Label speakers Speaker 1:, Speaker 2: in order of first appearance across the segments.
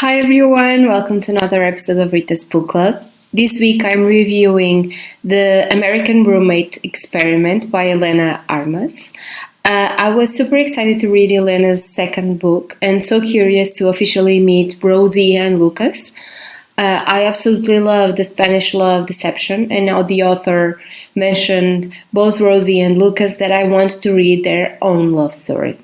Speaker 1: Hi everyone, welcome to another episode of Rita's Book Club. This week I'm reviewing The American Roommate Experiment by Elena Armas. I was super excited to read Elena's second book and so curious to officially meet Rosie and Lucas. I absolutely love the Spanish love deception, and now the author mentioned both Rosie and Lucas that I want to read their own love story.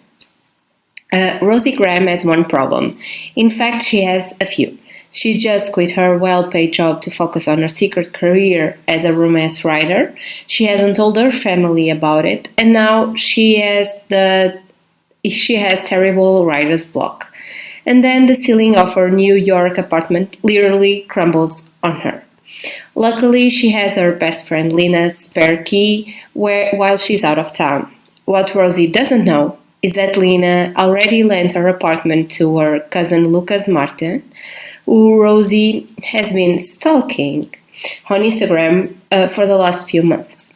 Speaker 1: Rosie Graham has one problem. In fact, she has a few. She just quit her well-paid job to focus on her secret career as a romance writer. She hasn't told her family about it, and now she has terrible writer's block. And then the ceiling of her New York apartment literally crumbles on her. Luckily, she has her best friend Lena's spare key while she's out of town. What Rosie doesn't know is that Lena already lent her apartment to her cousin Lucas Martin, who Rosie has been stalking on Instagram for the last few months.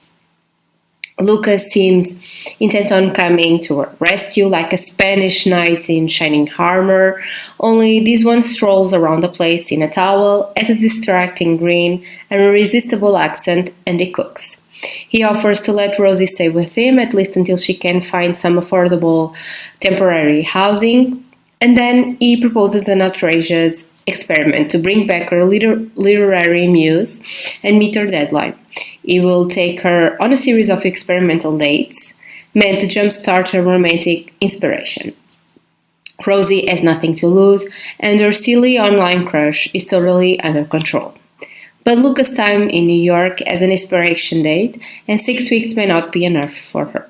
Speaker 1: Lucas seems intent on coming to her rescue like a Spanish knight in shining armor, only this one strolls around the place in a towel, has a distracting grin, and a irresistible accent, and he cooks. He offers to let Rosie stay with him, at least until she can find some affordable temporary housing, and then he proposes an outrageous experiment to bring back her literary muse and meet her deadline. He will take her on a series of experimental dates meant to jumpstart her romantic inspiration. Rosie has nothing to lose, and her silly online crush is totally under control. But Lucas' time in New York as an inspiration date, and 6 weeks may not be enough for her.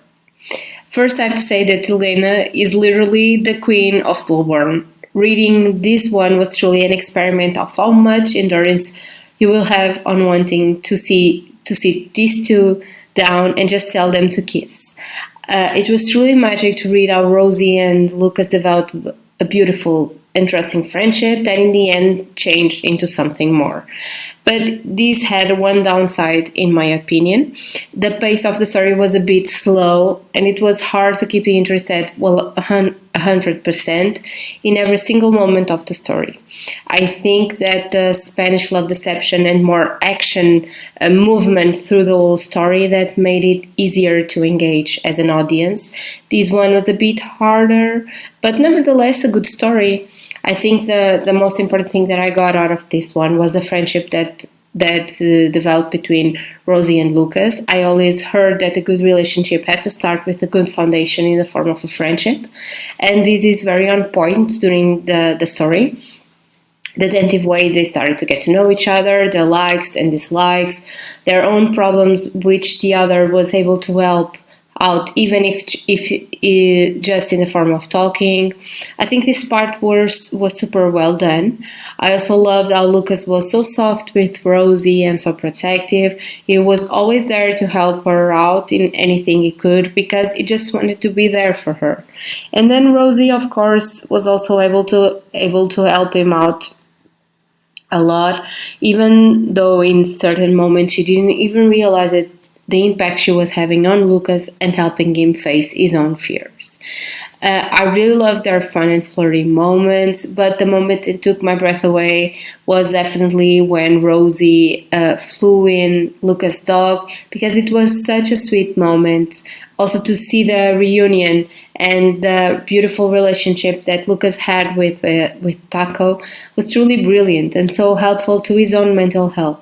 Speaker 1: First, I have to say that Elena is literally the queen of slow burn. Reading this one was truly an experiment of how much endurance you will have on wanting to sit these two down and just tell them to kiss. It was truly magic to read how Rosie and Lucas developed a beautiful and trusting friendship that in the end changed into something more. But this had one downside, in my opinion. The pace of the story was a bit slow, and it was hard to keep the interest at 100% in every single moment of the story. I think that the Spanish love deception and more action movement through the whole story that made it easier to engage as an audience. This one was a bit harder, but nevertheless a good story. I think the most important thing that I got out of this one was the friendship that developed between Rosie and Lucas. I always heard that a good relationship has to start with a good foundation in the form of a friendship, and this is very on point during the story. The attentive way they started to get to know each other, their likes and dislikes, their own problems, which the other was able to help out, even if just in the form of talking. I think this part was super well done. I also loved how Lucas was so soft with Rosie and so protective. He was always there to help her out in anything he could because he just wanted to be there for her. And then Rosie, of course, was also able to help him out a lot, even though in certain moments she didn't even realize it, the impact she was having on Lucas and helping him face his own fears. I really loved their fun and flirty moments, but the moment it took my breath away was definitely when Rosie flew in Lucas' dog, because it was such a sweet moment. Also to see the reunion and the beautiful relationship that Lucas had with Taco was truly brilliant and so helpful to his own mental health.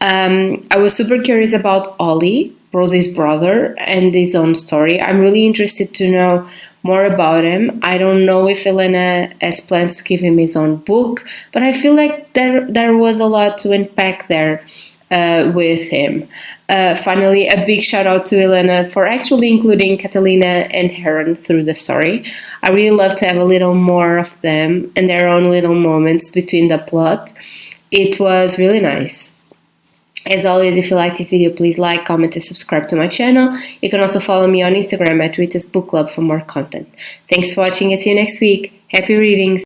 Speaker 1: I was super curious about Ollie, Rosie's brother, and his own story. I'm really interested to know more about him. I don't know if Elena has plans to give him his own book, but I feel like there was a lot to unpack there with him. Finally, a big shout out to Elena for actually including Catalina and Heron through the story. I really love to have a little more of them and their own little moments between the plot. It was really nice. As always, if you like this video, please like, comment, and subscribe to my channel. You can also follow me on Instagram at Rita's Book Club for more content. Thanks for watching and see you next week. Happy readings!